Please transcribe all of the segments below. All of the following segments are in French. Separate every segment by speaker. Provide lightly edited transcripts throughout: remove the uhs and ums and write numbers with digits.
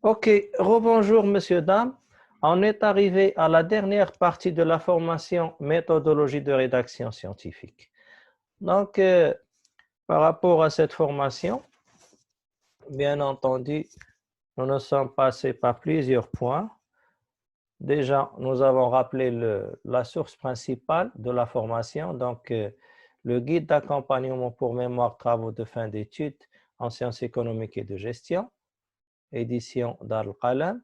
Speaker 1: Ok, rebonjour, messieurs, dames. On est arrivé à la dernière partie de la formation méthodologie de rédaction scientifique. Donc, par rapport à cette formation, bien entendu, nous nous sommes passés par plusieurs points. Déjà, nous avons rappelé la source principale de la formation, donc le guide d'accompagnement pour mémoire travaux de fin d'études en sciences économiques et de gestion, édition Dar-el-Qalam.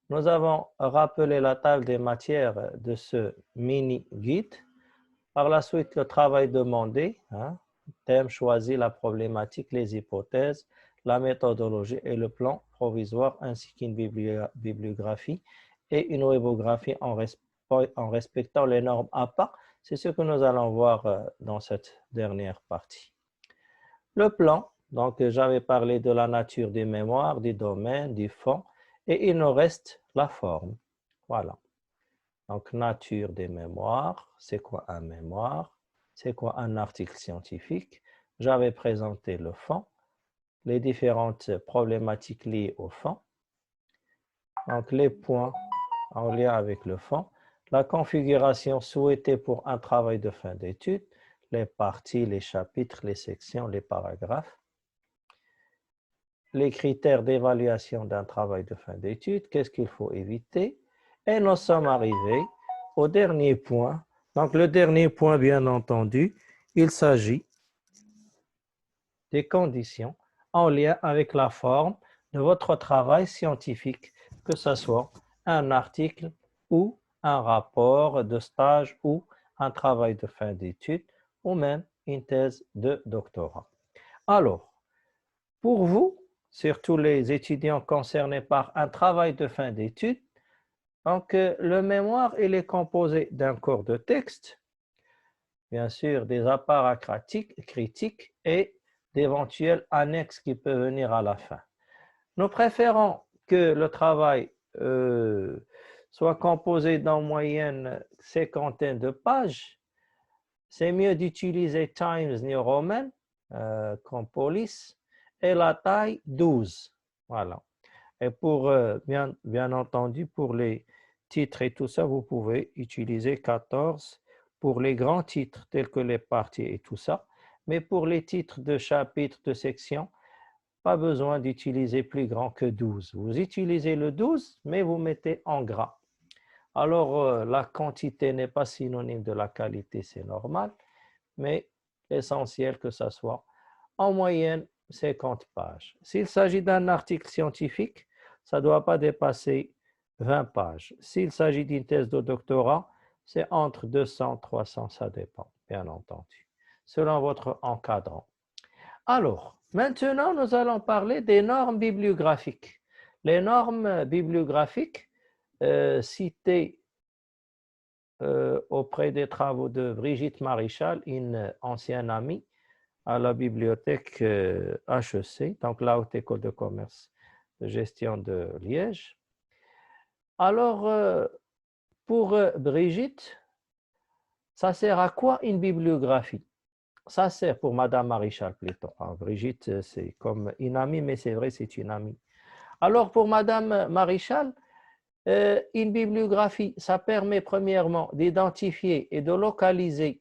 Speaker 1: Nous avons rappelé la table des matières de ce mini-guide. Par la suite, le travail demandé, thème choisi, la problématique, les hypothèses, la méthodologie et le plan provisoire, ainsi qu'une bibliographie et une bibliographie en respectant les normes APA. C'est ce que nous allons voir dans cette dernière partie. Le plan, donc j'avais parlé de la nature des mémoires, du domaine, du fond, et il nous reste la forme. Voilà. Donc, nature des mémoires, c'est quoi un mémoire? C'est quoi un article scientifique? J'avais présenté le fond, les différentes problématiques liées au fond. Donc, les points en lien avec le fond, la configuration souhaitée pour un travail de fin d'étude, les parties, les chapitres, les sections, les paragraphes, les critères d'évaluation d'un travail de fin d'étude, qu'est-ce qu'il faut éviter. Et nous sommes arrivés au dernier point. Donc, le dernier point, bien entendu, il s'agit des conditions en lien avec la forme de votre travail scientifique, que ce soit un article ou un rapport de stage ou un travail de fin d'étude ou même une thèse de doctorat. Alors, pour vous, surtout les étudiants concernés par un travail de fin d'études, donc le mémoire, il est composé d'un corps de texte, bien sûr des apparats critiques et d'éventuels annexes qui peuvent venir à la fin. Nous préférons que le travail soit composé d'en moyenne cinquantaine de pages. C'est mieux d'utiliser Times New Roman comme police et la taille 12. Voilà. Et pour, bien entendu, pour les titres et tout ça, vous pouvez utiliser 14 pour les grands titres tels que les parties et tout ça. Mais pour les titres de chapitres, de sections, pas besoin d'utiliser plus grand que 12. Vous utilisez le 12, mais vous mettez en gras. Alors, la quantité n'est pas synonyme de la qualité, c'est normal, mais l'essentiel que ça soit en moyenne 50 pages. S'il s'agit d'un article scientifique, ça ne doit pas dépasser 20 pages. S'il s'agit d'une thèse de doctorat, c'est entre 200 et 300, ça dépend, bien entendu, selon votre encadrant. Alors, maintenant, nous allons parler des normes bibliographiques. Les normes bibliographiques citées auprès des travaux de Brigitte Maréchal, une ancienne amie à la bibliothèque HEC, donc la Haute École de Commerce de Gestion de Liège. Alors, pour Brigitte, ça sert à quoi une bibliographie? Ça sert pour Madame Maréchal plutôt. Alors, Brigitte, c'est comme une amie, mais c'est vrai, c'est une amie. Alors, pour Madame Maréchal, une bibliographie, ça permet premièrement d'identifier et de localiser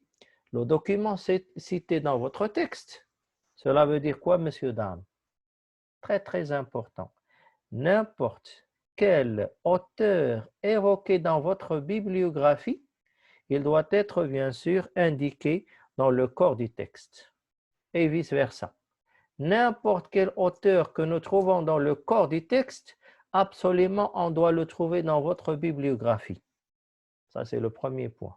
Speaker 1: le document cité dans votre texte. Cela veut dire quoi, messieurs, dames? Très, très important. N'importe quel auteur évoqué dans votre bibliographie, il doit être bien sûr indiqué dans le corps du texte et vice-versa. N'importe quel auteur que nous trouvons dans le corps du texte, absolument, on doit le trouver dans votre bibliographie. Ça, c'est le premier point.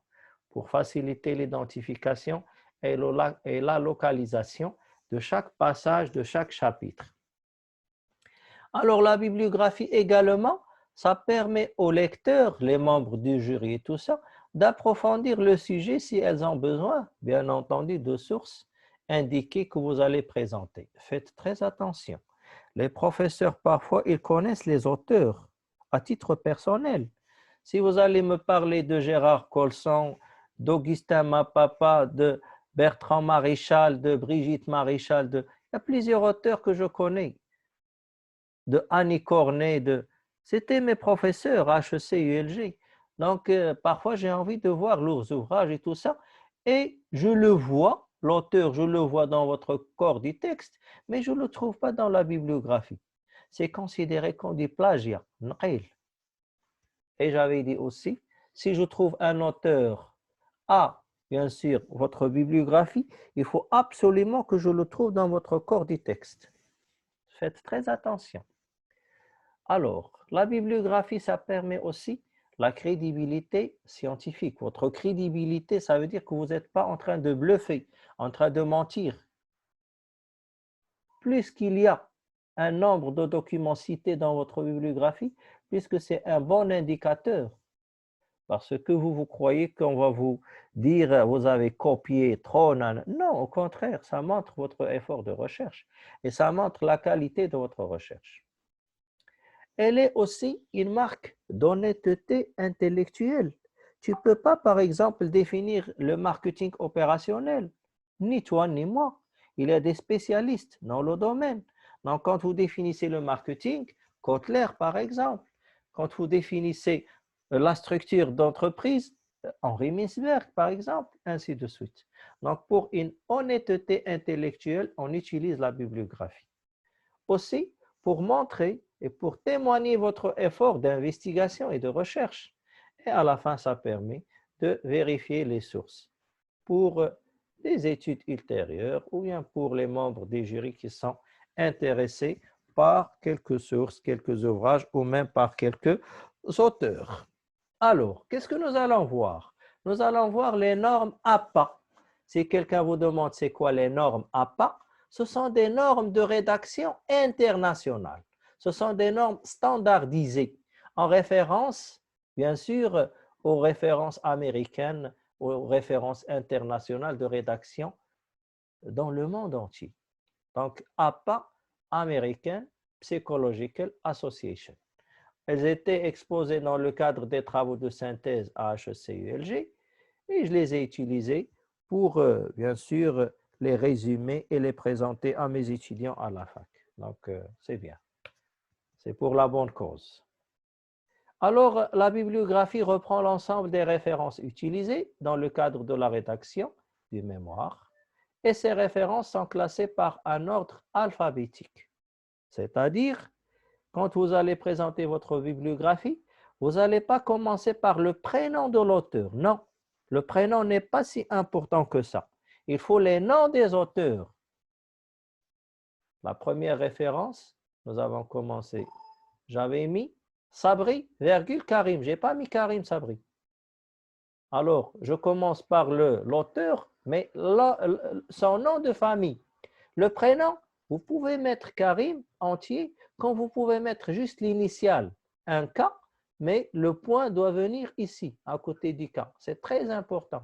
Speaker 1: Pour faciliter l'identification et la localisation de chaque passage, de chaque chapitre. Alors, la bibliographie également, ça permet aux lecteurs, les membres du jury et tout ça, d'approfondir le sujet si elles ont besoin, bien entendu, de sources indiquées que vous allez présenter. Faites très attention. Les professeurs, parfois, ils connaissent les auteurs à titre personnel. Si vous allez me parler de Gérard Colson, d'Augustin Mapapa, de Bertrand Maréchal, de Brigitte Maréchal, il y a plusieurs auteurs que je connais. de Annie Cornet, c'était mes professeurs HEC, ULG. Donc, parfois, j'ai envie de voir leurs ouvrages et tout ça. Et je le vois, l'auteur, je le vois dans votre corps du texte, mais je ne le trouve pas dans la bibliographie. C'est considéré comme du plagiat. Et j'avais dit aussi, si je trouve un auteur à, bien sûr, votre bibliographie, il faut absolument que je le trouve dans votre corps du texte. Faites très attention. Alors, la bibliographie, ça permet aussi la crédibilité scientifique. Votre crédibilité, ça veut dire que vous n'êtes pas en train de bluffer, en train de mentir. Plus qu'il y a un nombre de documents cités dans votre bibliographie, puisque c'est un bon indicateur. Parce que vous croyez qu'on va vous dire vous avez copié trop. Non, au contraire, ça montre votre effort de recherche et ça montre la qualité de votre recherche. Elle est aussi une marque d'honnêteté intellectuelle. Tu ne peux pas, par exemple, définir le marketing opérationnel, ni toi ni moi. Il y a des spécialistes dans le domaine. Donc, quand vous définissez le marketing, Kotler, par exemple, quand vous définissez la structure d'entreprise, Henri Mintzberg, par exemple, ainsi de suite. Donc, pour une honnêteté intellectuelle, on utilise la bibliographie. Aussi, pour montrer et pour témoigner votre effort d'investigation et de recherche. Et à la fin, ça permet de vérifier les sources pour des études ultérieures ou bien pour les membres des jurys qui sont intéressés par quelques sources, quelques ouvrages ou même par quelques auteurs. Alors, qu'est-ce que nous allons voir? Nous allons voir les normes APA. Si quelqu'un vous demande c'est quoi les normes APA, ce sont des normes de rédaction internationale. Ce sont des normes standardisées en référence, bien sûr, aux références américaines, aux références internationales de rédaction dans le monde entier. Donc, APA, American Psychological Association. Elles étaient exposées dans le cadre des travaux de synthèse à HEC-ULG et je les ai utilisées pour, bien sûr, les résumer et les présenter à mes étudiants à la fac. Donc, c'est bien. C'est pour la bonne cause. Alors, la bibliographie reprend l'ensemble des références utilisées dans le cadre de la rédaction du mémoire et ces références sont classées par un ordre alphabétique. C'est-à-dire, quand vous allez présenter votre bibliographie, vous n'allez pas commencer par le prénom de l'auteur. Non, le prénom n'est pas si important que ça. Il faut les noms des auteurs. La première référence, nous avons commencé. J'avais mis Sabri, virgule, Karim. Je n'ai pas mis Karim Sabri. Alors, je commence par l'auteur, mais son nom de famille. Le prénom, vous pouvez mettre Karim entier, quand vous pouvez mettre juste l'initiale, un K, mais le point doit venir ici, à côté du K. C'est très important.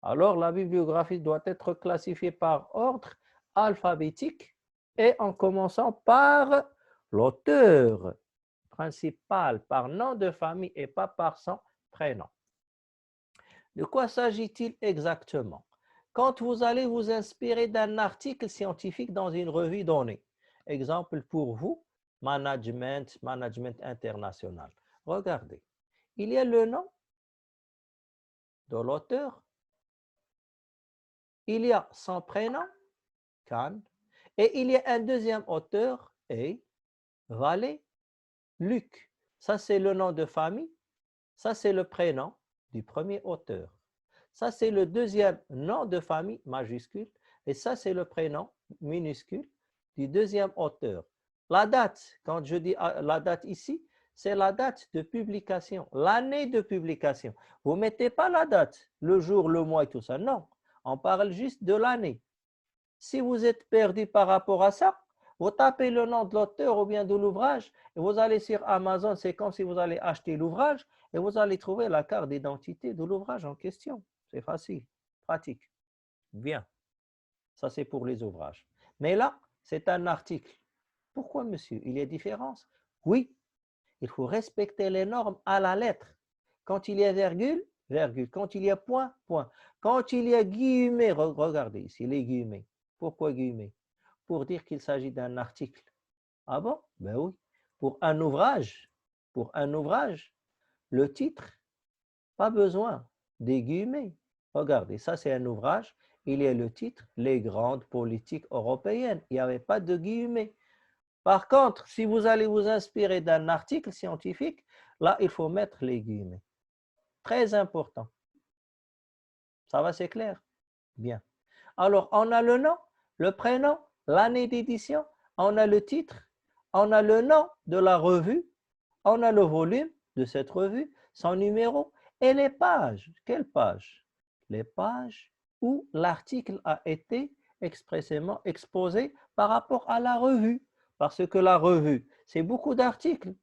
Speaker 1: Alors, la bibliographie doit être classifiée par ordre alphabétique et en commençant par l'auteur principal, par nom de famille et pas par son prénom. De quoi s'agit-il exactement? Quand vous allez vous inspirer d'un article scientifique dans une revue donnée, exemple pour vous, management international. Regardez, il y a le nom de l'auteur, il y a son prénom, Khan, et il y a un deuxième auteur, Vallée, Luc. Ça, c'est le nom de famille, ça, c'est le prénom du premier auteur. Ça, c'est le deuxième nom de famille majuscule et ça, c'est le prénom minuscule du deuxième auteur. La date, quand je dis la date ici, c'est la date de publication, l'année de publication. Vous ne mettez pas la date, le jour, le mois et tout ça. Non, on parle juste de l'année. Si vous êtes perdu par rapport à ça, vous tapez le nom de l'auteur ou bien de l'ouvrage et vous allez sur Amazon, c'est comme si vous allez acheter l'ouvrage et vous allez trouver la carte d'identité de l'ouvrage en question. C'est facile, pratique. Bien, ça c'est pour les ouvrages. Mais là, c'est un article. Pourquoi, monsieur? Il y a différence? Oui, il faut respecter les normes à la lettre. Quand il y a virgule, virgule. Quand il y a point, point. Quand il y a guillemets, regardez ici les guillemets. Pourquoi guillemets? Pour dire qu'il s'agit d'un article. Ah bon? Ben oui. Pour un ouvrage, le titre, pas besoin des guillemets. Regardez, ça c'est un ouvrage, il y a le titre, les grandes politiques européennes. Il n'y avait pas de guillemets. Par contre, si vous allez vous inspirer d'un article scientifique, là, il faut mettre les guillemets. Très important. Ça va, c'est clair? Bien. Alors, on a le nom, le prénom, l'année d'édition, on a le titre, on a le nom de la revue, on a le volume de cette revue, son numéro et les pages. Quelles pages? Les pages où l'article a été expressément exposé par rapport à la revue. Parce que la revue, c'est beaucoup d'articles.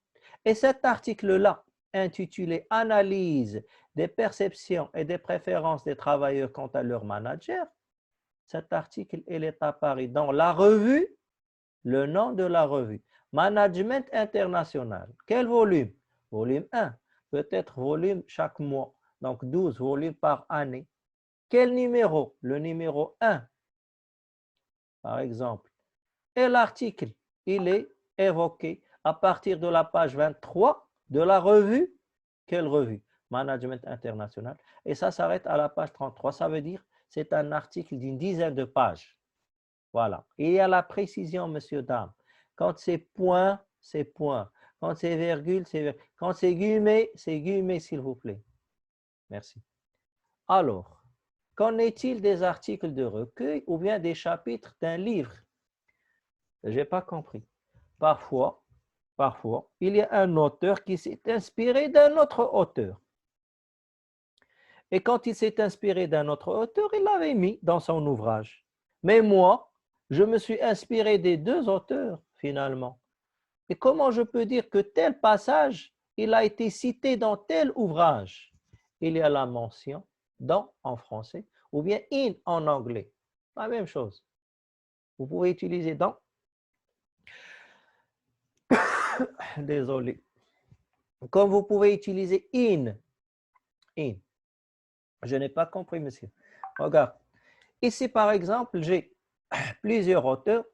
Speaker 1: Et cet article-là, intitulé « Analyse des perceptions et des préférences des travailleurs quant à leur manager », cet article, il est apparu dans la revue, le nom de la revue. Management International. Quel volume? Volume 1. Peut-être volume chaque mois. Donc 12 volumes par année. Quel numéro? Le numéro 1, par exemple. Et l'article, il est évoqué à partir de la page 23 de la revue. Quelle revue? Management International. Et ça s'arrête à la page 33. Ça veut dire c'est un article d'une dizaine de pages. Voilà. Et il y a la précision, monsieur, dame. Quand c'est point, c'est point. Quand c'est virgule, c'est virgule. Quand c'est guillemets, s'il vous plaît. Merci. Alors, qu'en est-il des articles de recueil ou bien des chapitres d'un livre? Je n'ai pas compris. Parfois, il y a un auteur qui s'est inspiré d'un autre auteur. Et quand il s'est inspiré d'un autre auteur, il l'avait mis dans son ouvrage. Mais moi, je me suis inspiré des deux auteurs, finalement. Et comment je peux dire que tel passage, il a été cité dans tel ouvrage? Il y a la mention dans en français ou bien in en anglais. La même chose. Vous pouvez utiliser dans. Désolé. Comme vous pouvez utiliser in. In. Je n'ai pas compris, monsieur. Regarde. Ici, par exemple, j'ai plusieurs auteurs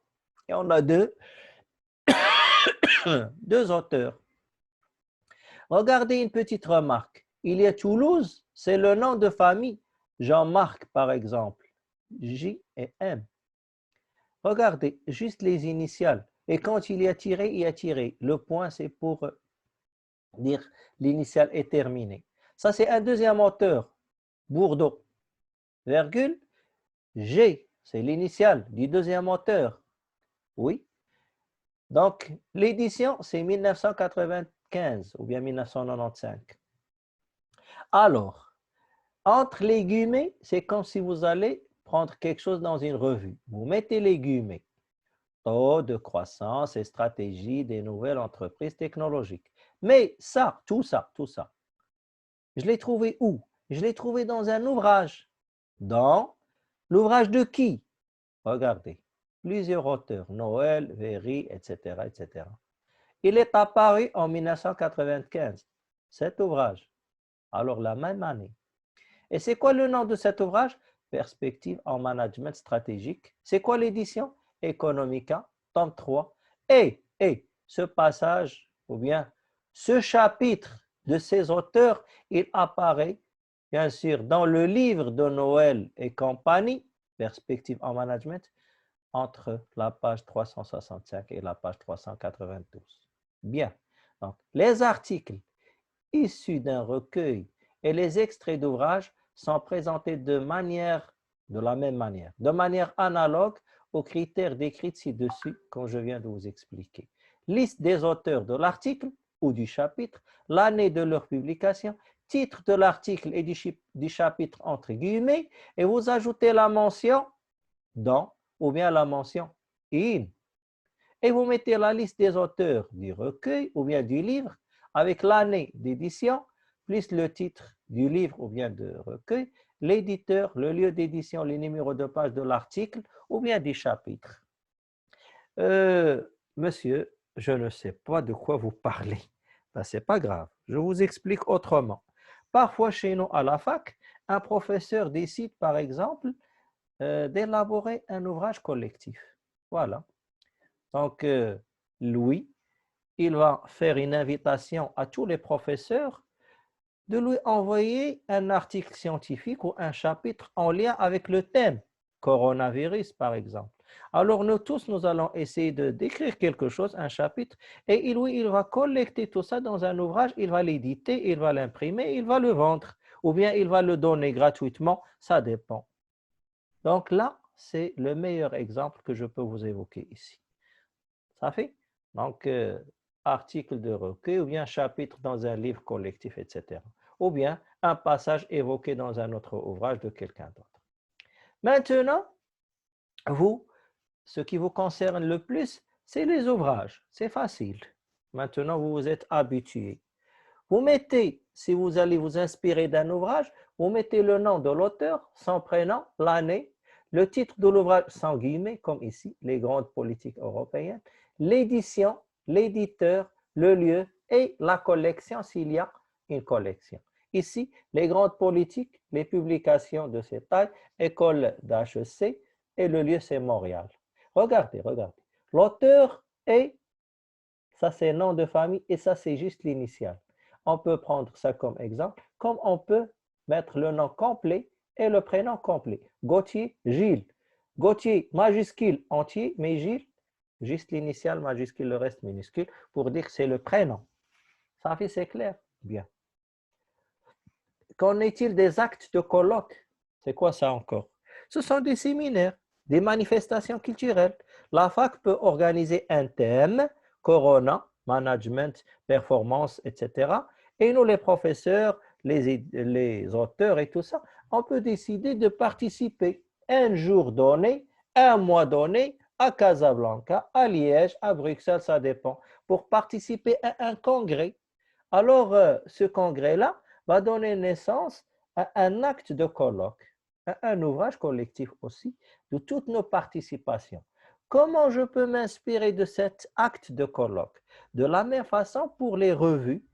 Speaker 1: et on a deux auteurs. Regardez une petite remarque. Il y a Toulouse, c'est le nom de famille. Jean-Marc, par exemple. J et M. Regardez, juste les initiales. Et quand il y a tiré, il y a tiré. Le point, c'est pour dire l'initiale est terminée. Ça, c'est un deuxième auteur. Bourdeau. Virgule. G, c'est l'initiale du deuxième auteur. Oui. Donc, l'édition, c'est 1995 ou bien 1995. Alors, entre les guillemets, c'est comme si vous allez prendre quelque chose dans une revue. Vous mettez les guillemets. Taux de croissance et stratégie des nouvelles entreprises technologiques. Mais ça, tout ça, je l'ai trouvé où? Je l'ai trouvé dans un ouvrage. Dans l'ouvrage de qui? Regardez, plusieurs auteurs, Noël, Véry, etc., etc. Il est apparu en 1995, cet ouvrage. Alors, la même année. Et c'est quoi le nom de cet ouvrage? Perspective en management stratégique. C'est quoi l'édition? Economica, tome 3. Et ce passage, ou bien ce chapitre de ces auteurs, il apparaît, bien sûr, dans le livre de Noël et compagnie, Perspective en management, entre la page 365 et la page 392. Bien. Donc, les articles issus d'un recueil et les extraits d'ouvrages sont présentés de la même manière, de manière analogue aux critères décrits ci-dessus, comme je viens de vous expliquer. Liste des auteurs de l'article ou du chapitre, l'année de leur publication, titre de l'article et du chapitre entre guillemets, et vous ajoutez la mention dans ou bien la mention in. Et vous mettez la liste des auteurs du recueil ou bien du livre avec l'année d'édition, plus le titre du livre ou bien de recueil, l'éditeur, le lieu d'édition, les numéros de page de l'article ou bien du chapitre. Monsieur, je ne sais pas de quoi vous parlez. Ben, ce n'est pas grave, je vous explique autrement. Parfois, chez nous à la fac, un professeur décide, par exemple, d'élaborer un ouvrage collectif. Voilà. Donc, Louis, il va faire une invitation à tous les professeurs de lui envoyer un article scientifique ou un chapitre en lien avec le thème coronavirus, par exemple. Alors, nous tous, nous allons essayer d'écrire quelque chose, un chapitre, et lui, il va collecter tout ça dans un ouvrage, il va l'éditer, il va l'imprimer, il va le vendre, ou bien il va le donner gratuitement, ça dépend. Donc là, c'est le meilleur exemple que je peux vous évoquer ici. Ça fait? Donc, article de recueil ou bien chapitre dans un livre collectif, etc. Ou bien un passage évoqué dans un autre ouvrage de quelqu'un d'autre. Maintenant, vous, ce qui vous concerne le plus, c'est les ouvrages. C'est facile. Maintenant, vous vous êtes habitué. Vous mettez, si vous allez vous inspirer d'un ouvrage, vous mettez le nom de l'auteur, son prénom, l'année, le titre de l'ouvrage sans guillemets, comme ici, les grandes politiques européennes, l'édition, l'éditeur, le lieu et la collection s'il y a une collection. Ici, les grandes politiques, les publications de cette taille, école d'HEC et le lieu c'est Montréal. Regardez, regardez. L'auteur est, ça c'est nom de famille et ça c'est juste l'initiale. On peut prendre ça comme exemple, comme on peut mettre le nom complet et le prénom complet. Gauthier, Gilles. Gauthier, majuscule, entier, mais Gilles, juste l'initiale, majuscule, le reste minuscule, pour dire que c'est le prénom. Ça fait, c'est clair? Bien. Qu'en est-il des actes de colloque? C'est quoi ça encore? Ce sont des séminaires, des manifestations culturelles. La fac peut organiser un thème, Corona, management, performance, etc. Et nous, les professeurs, les auteurs et tout ça, on peut décider de participer un jour donné, un mois donné, à Casablanca, à Liège, à Bruxelles, ça dépend, pour participer à un congrès. Alors, ce congrès-là va donner naissance à un acte de colloque, à un ouvrage collectif aussi, de toutes nos participations. Comment je peux m'inspirer de cet acte de colloque? De la même façon pour les revues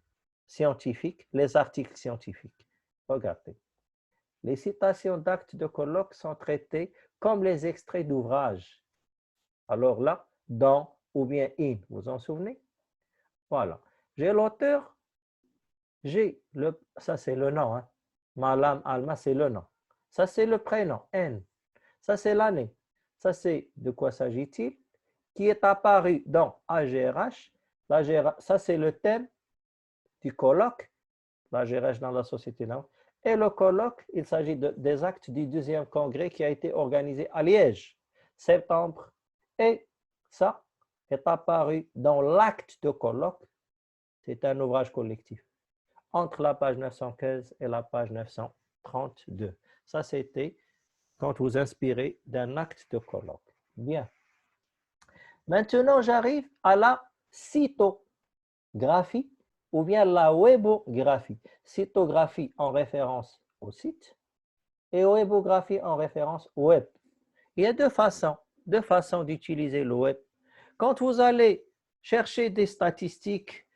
Speaker 1: scientifiques, les articles scientifiques. Regardez, les citations d'actes de colloque sont traitées comme les extraits d'ouvrages. Alors là, dans ou bien in, vous vous en souvenez? Voilà. J'ai l'auteur, ça c'est le nom, hein. Malam Alma, c'est le nom. Ça c'est le prénom, N. Ça c'est l'année. Ça c'est de quoi s'agit-il? Qui est apparu dans AGRH. Ça c'est le thème du colloque, l'AGRH dans la société. Et le colloque, il s'agit des actes du 2e congrès qui a été organisé à Liège, septembre. Et ça est apparu dans l'acte de colloque. C'est un ouvrage collectif entre la page 915 et la page 932. Ça, c'était quand vous inspirez d'un acte de colloque. Bien. Maintenant, j'arrive à la cytographie ou bien la webographie. Cytographie en référence au site et webographie en référence au web. Il y a deux façons d'utiliser le web. Quand vous allez chercher des statistiques,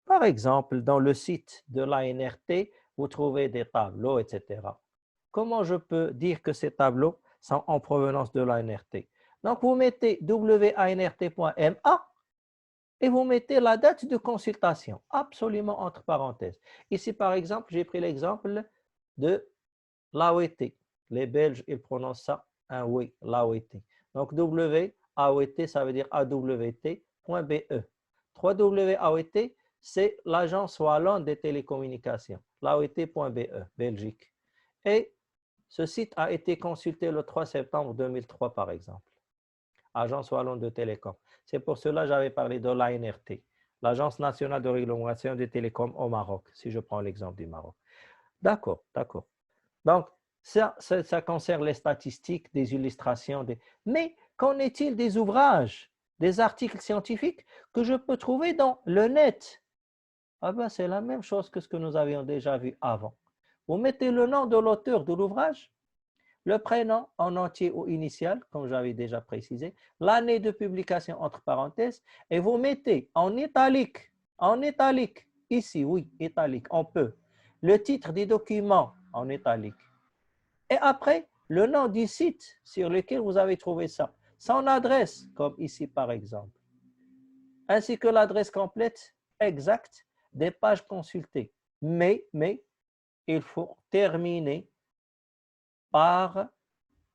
Speaker 1: par exemple, dans le site de l'ANRT, vous trouvez des tableaux, etc. Comment je peux dire que ces tableaux sont en provenance de l'ANRT? Donc, vous mettez wanrt.ma et vous mettez la date de consultation, absolument entre parenthèses. Ici, par exemple, j'ai pris l'exemple de l'AOT. Les Belges, ils prononcent ça un oui, l'AOT. Donc, WAOT, ça veut dire awt.be. 3W AOT, c'est l'agence wallonne des télécommunications, l'AOT.be, Belgique. Et ce site a été consulté le 3 septembre 2003, par exemple. Agence wallonne de télécom. C'est pour cela que j'avais parlé de l'ANRT, l'Agence nationale de réglementation des télécoms au Maroc, si je prends l'exemple du Maroc. D'accord, d'accord. Donc, ça concerne les statistiques, des illustrations. Mais qu'en est-il des ouvrages, des articles scientifiques que je peux trouver dans le net? Ah ben, c'est la même chose que ce que nous avions déjà vu avant. Vous mettez le nom de l'auteur de l'ouvrage, le prénom en entier ou initial, comme j'avais déjà précisé, l'année de publication entre parenthèses, et vous mettez en italique, ici, oui, italique, on peut, le titre du document en italique. Et après, le nom du site sur lequel vous avez trouvé ça, son adresse, comme ici par exemple. ainsi que l'adresse complète exacte des pages consultées. Mais il faut terminer par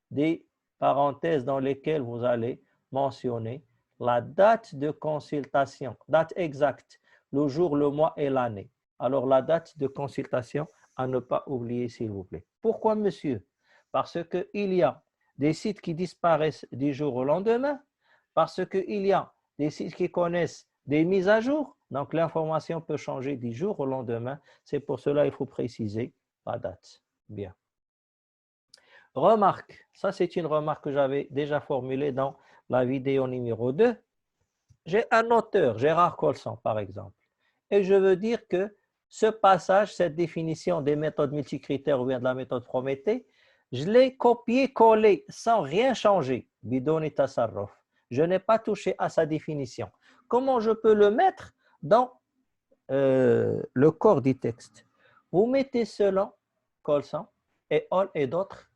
Speaker 1: des parenthèses dans lesquelles vous allez mentionner la date de consultation, date exacte, le jour, le mois et l'année. Alors, la date de consultation, à ne pas oublier, s'il vous plaît. Pourquoi, monsieur? Parce qu'il y a des sites qui disparaissent du jour au lendemain, parce qu'il y a des sites qui connaissent des mises à jour, donc l'information peut changer du jour au lendemain. C'est pour cela qu'il faut préciser la date. Bien. Remarque, ça c'est une remarque que j'avais déjà formulée dans la vidéo numéro 2. J'ai un auteur, Gérard Colson par exemple, et je veux dire que ce passage, cette définition des méthodes multicritères ou bien de la méthode Prométhée, je l'ai copié-collé sans rien changer. Bidoni tasarruf. Je n'ai pas touché à sa définition. Comment je peux le mettre dans le corps du texte? Vous mettez selon Colson et Hall et d'autres.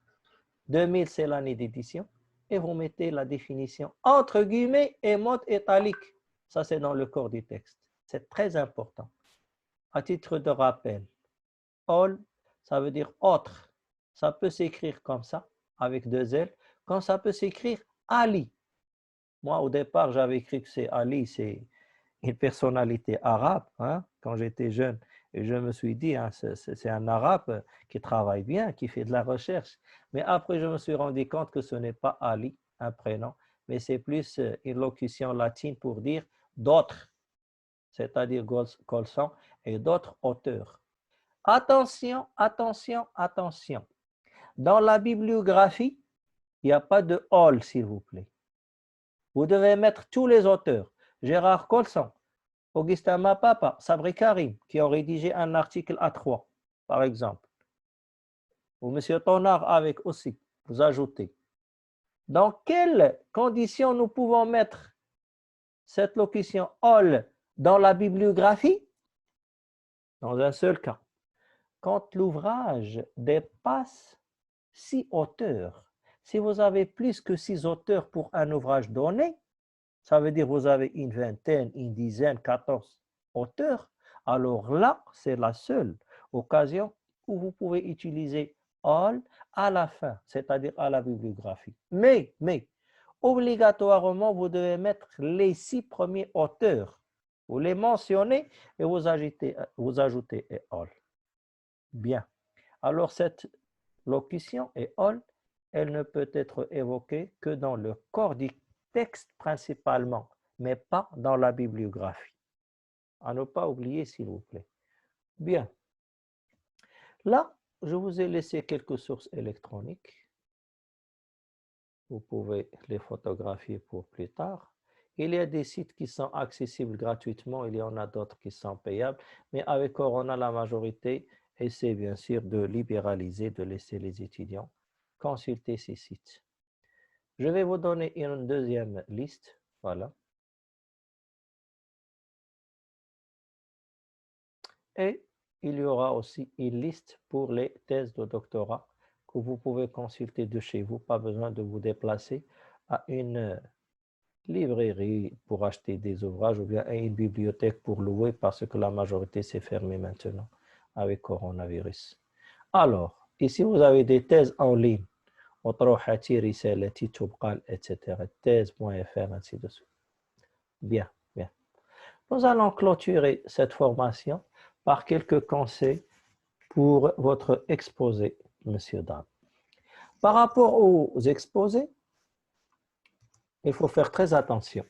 Speaker 1: 2000, c'est l'année d'édition. Et vous mettez la définition entre guillemets et mode italique. Ça, c'est dans le corps du texte. C'est très important. À titre de rappel, all, ça veut dire autre. Ça peut s'écrire comme ça, avec deux L, comme ça peut s'écrire Ali. Moi, au départ, j'avais écrit que c'est Ali, c'est une personnalité arabe, hein, quand j'étais jeune. Et je me suis dit, hein, c'est un arabe qui travaille bien, qui fait de la recherche. Mais après, je me suis rendu compte que ce n'est pas Ali, un prénom, mais c'est plus une locution latine pour dire d'autres, c'est-à-dire Colson et d'autres auteurs. Attention, attention, attention. Dans la bibliographie, il n'y a pas de all, s'il vous plaît. Vous devez mettre tous les auteurs. Gérard Colson, Augustin Mapapa, Sabri Karim, qui ont rédigé un article à 3, par exemple. Ou M. Tonard avec aussi, vous ajoutez. Dans quelles conditions nous pouvons mettre cette locution all dans la bibliographie? Dans un seul cas. Quand l'ouvrage dépasse 6 auteurs. Si vous avez plus que 6 auteurs pour un ouvrage donné, ça veut dire que vous avez une vingtaine, une dizaine, 14 auteurs, alors là, c'est la seule occasion où vous pouvez utiliser all à la fin, c'est-à-dire à la bibliographie. Mais, obligatoirement, vous devez mettre les 6 premiers auteurs. Vous les mentionnez et vous ajoutez et all. Bien. Alors, cette locution et all, elle ne peut être évoquée que dans le corps du texte principalement, mais pas dans la bibliographie. À ne pas oublier, s'il vous plaît. Bien. Là, je vous ai laissé quelques sources électroniques. Vous pouvez les photographier pour plus tard. Il y a des sites qui sont accessibles gratuitement, il y en a d'autres qui sont payables, mais avec Corona, la majorité essaie bien sûr de libéraliser, de laisser les étudiants consulter ces sites. Je vais vous donner une deuxième liste. Voilà. Et il y aura aussi une liste pour les thèses de doctorat que vous pouvez consulter de chez vous. Pas besoin de vous déplacer à une librairie pour acheter des ouvrages ou bien à une bibliothèque pour louer parce que la majorité s'est fermée maintenant avec coronavirus. Alors, ici vous avez des thèses en ligne. etc. thèse.fr, ainsi de suite. Bien, bien. Nous allons clôturer cette formation par quelques conseils pour votre exposé, monsieur, dame. Par rapport aux exposés, il faut faire très attention.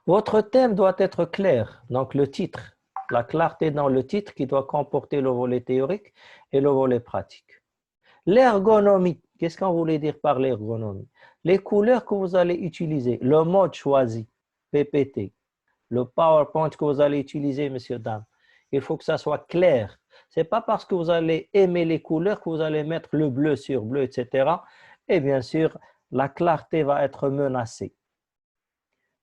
Speaker 1: Votre thème doit être clair, donc le titre, la clarté dans le titre qui doit comporter le volet théorique et le volet pratique. L'ergonomie, qu'est-ce qu'on voulait dire par l'ergonomie? Les couleurs que vous allez utiliser, le mode choisi, PPT, le PowerPoint que vous allez utiliser, messieurs, dames, il faut que ça soit clair. Ce n'est pas parce que vous allez aimer les couleurs que vous allez mettre le bleu sur bleu, etc. Et bien sûr, la clarté va être menacée.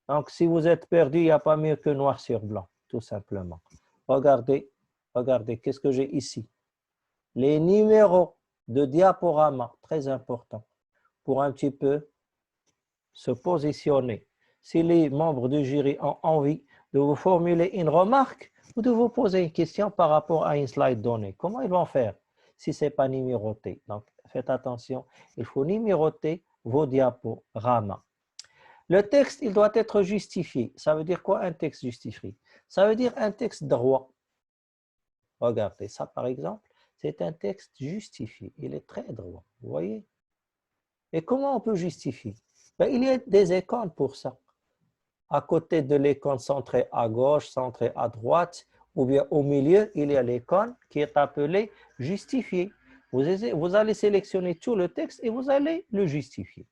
Speaker 1: Donc, si vous êtes perdu, il n'y a pas mieux que noir sur blanc, tout simplement. Regardez, qu'est-ce que j'ai ici? Les numéros de diaporama, très important, pour un petit peu se positionner. si les membres du jury ont envie de vous formuler une remarque ou de vous poser une question par rapport à une slide donnée. Comment ils vont faire si ce n'est pas numéroté? Donc, faites attention, il faut numéroter vos diaporamas. Le texte, il doit être justifié. Ça veut dire quoi un texte justifié? Ça veut dire un texte droit. Regardez, ça par exemple, c'est un texte justifié. Il est très droit, vous voyez? Et comment on peut justifier? Ben, il y a des icônes pour ça. À côté de l'icône centrée à gauche, centrée à droite, ou bien au milieu, il y a l'icône qui est appelée justifier. Vous allez sélectionner tout le texte et vous allez le justifier.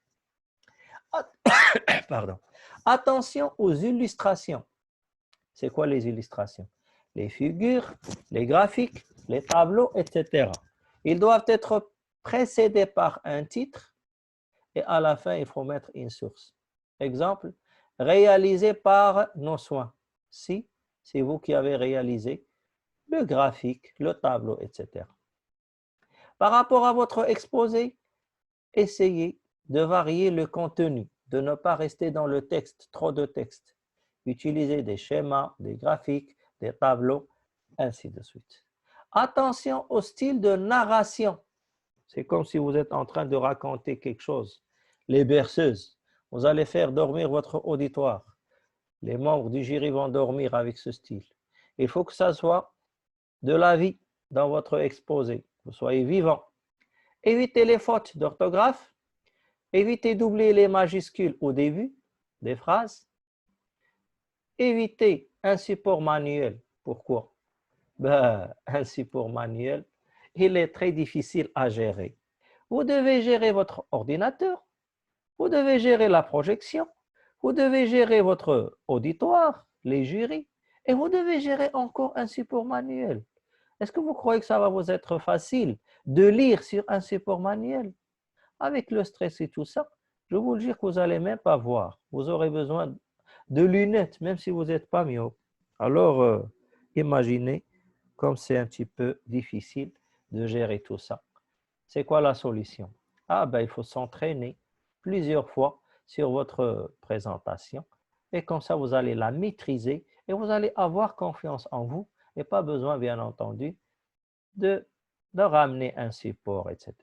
Speaker 1: Pardon. Attention aux illustrations. C'est quoi les illustrations? Les figures, les graphiques, les tableaux, etc. Ils doivent être précédés par un titre et à la fin, il faut mettre une source. Exemple, réalisé par nos soins. Si, c'est vous qui avez réalisé le graphique, le tableau, etc. Par rapport à votre exposé, essayez de varier le contenu, de ne pas rester dans le texte, trop de texte. Utilisez des schémas, des graphiques, des tableaux, ainsi de suite. Attention au style de narration. C'est comme si vous êtes en train de raconter quelque chose. Les berceuses, vous allez faire dormir votre auditoire. Les membres du jury vont dormir avec ce style. Il faut que ça soit de la vie dans votre exposé, que vous soyez vivant. Évitez les fautes d'orthographe. Évitez d'oublier les majuscules au début des phrases. Évitez un support manuel. Pourquoi? Ben, un support manuel, il est très difficile à gérer. Vous devez gérer votre ordinateur, vous devez gérer la projection, vous devez gérer votre auditoire, les jurys, et vous devez gérer encore un support manuel. Est-ce que vous croyez que ça va vous être facile de lire sur un support manuel? Avec le stress et tout ça, je vous le jure que vous n'allez même pas voir. Vous aurez besoin de lunettes, même si vous n'êtes pas myope. Alors, imaginez comme c'est un petit peu difficile de gérer tout ça. C'est quoi la solution? Ah ben, il faut s'entraîner plusieurs fois sur votre présentation et comme ça, vous allez la maîtriser et vous allez avoir confiance en vous et pas besoin, bien entendu, de ramener un support, etc.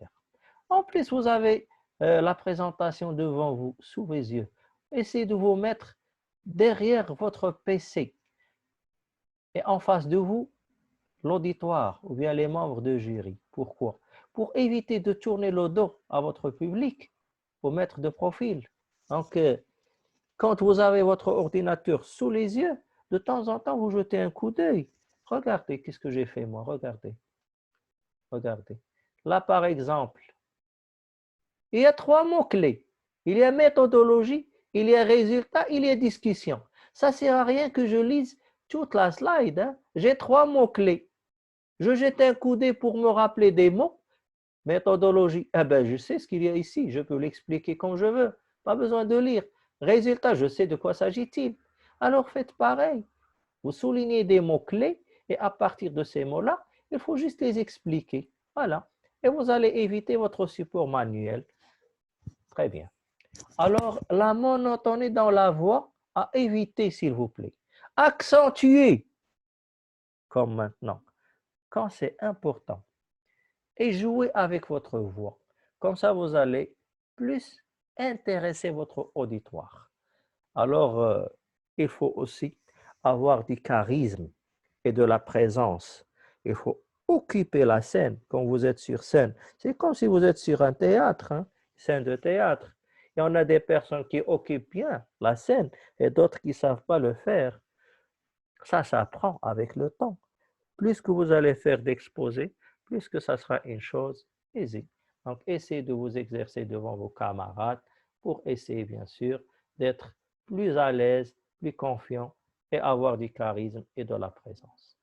Speaker 1: En plus, vous avez la présentation devant vous, sous vos yeux. Essayez de vous mettre derrière votre PC et en face de vous, l'auditoire ou bien les membres de jury. Pourquoi? Pour éviter de tourner le dos à votre public, au maître de profil. Donc, quand vous avez votre ordinateur sous les yeux, de temps en temps, vous jetez un coup d'œil. Regardez, qu'est-ce que j'ai fait moi? Regardez. Regardez. Là, par exemple, il y a 3 mots-clés. Il y a méthodologie, il y a résultat, il y a discussion. Ça ne sert à rien que je lise toute la slide. Hein. J'ai 3 mots-clés. Je jette un coup d'œil pour me rappeler des mots. Méthodologie, eh ben, je sais ce qu'il y a ici, je peux l'expliquer comme je veux. Pas besoin de lire. Résultat, je sais de quoi s'agit-il. Alors faites pareil. Vous soulignez des mots-clés et à partir de ces mots-là, il faut juste les expliquer. Voilà. Et vous allez éviter votre support manuel. Très bien. Alors, la monotonie dans la voix, à éviter, s'il vous plaît. Accentuer, comme maintenant, quand c'est important. Et jouer avec votre voix. Comme ça, vous allez plus intéresser votre auditoire. Alors, il faut aussi avoir du charisme et de la présence. Il faut occuper la scène quand vous êtes sur scène. C'est comme si vous êtes sur un théâtre, hein, scène de théâtre. Et on a des personnes qui occupent bien la scène et d'autres qui ne savent pas le faire. Ça s'apprend avec le temps. Plus que vous allez faire d'exposés, plus que ça sera une chose aisée. Donc, essayez de vous exercer devant vos camarades pour essayer, bien sûr, d'être plus à l'aise, plus confiant et avoir du charisme et de la présence.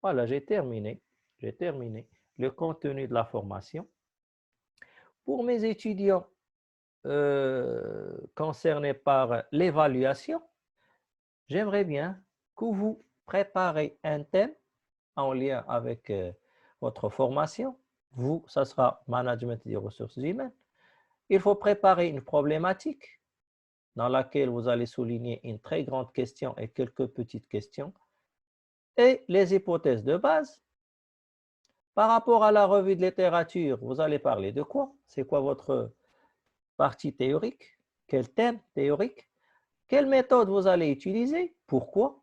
Speaker 1: Voilà, j'ai terminé. J'ai terminé le contenu de la formation. Pour mes étudiants concernés par l'évaluation, j'aimerais bien que vous préparez un thème en lien avec votre formation. Vous, ça sera management des ressources humaines. Il faut préparer une problématique dans laquelle vous allez souligner une très grande question et quelques petites questions, et les hypothèses de base. Par rapport à la revue de littérature, vous allez parler de quoi? C'est quoi votre partie théorique? Quel thème théorique? Quelle méthode vous allez utiliser? Pourquoi?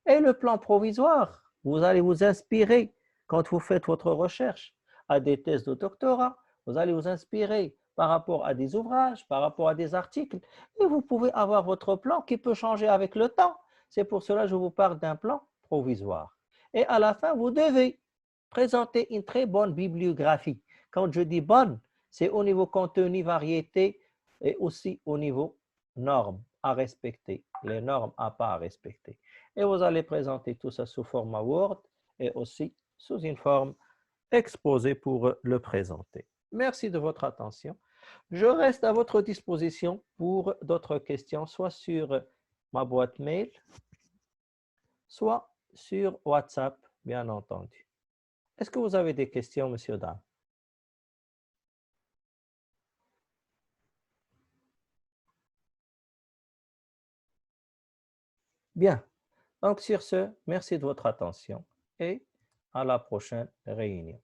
Speaker 1: Et le plan provisoire, vous allez vous inspirer quand vous faites votre recherche à des thèses de doctorat, vous allez vous inspirer par rapport à des ouvrages, par rapport à des articles, et vous pouvez avoir votre plan qui peut changer avec le temps. C'est pour cela que je vous parle d'un plan provisoire. Et à la fin, vous devez présenter une très bonne bibliographie. Quand je dis bonne, c'est au niveau contenu, variété et aussi au niveau normes à respecter, les normes à pas à respecter. Et vous allez présenter tout ça sous format Word et aussi sous une forme exposée pour le présenter. Merci de votre attention. Je reste à votre disposition pour d'autres questions, soit sur ma boîte mail, soit sur WhatsApp, bien entendu. Est-ce que vous avez des questions, monsieur Dan? Bien. Donc, sur ce, merci de votre attention et à la prochaine réunion.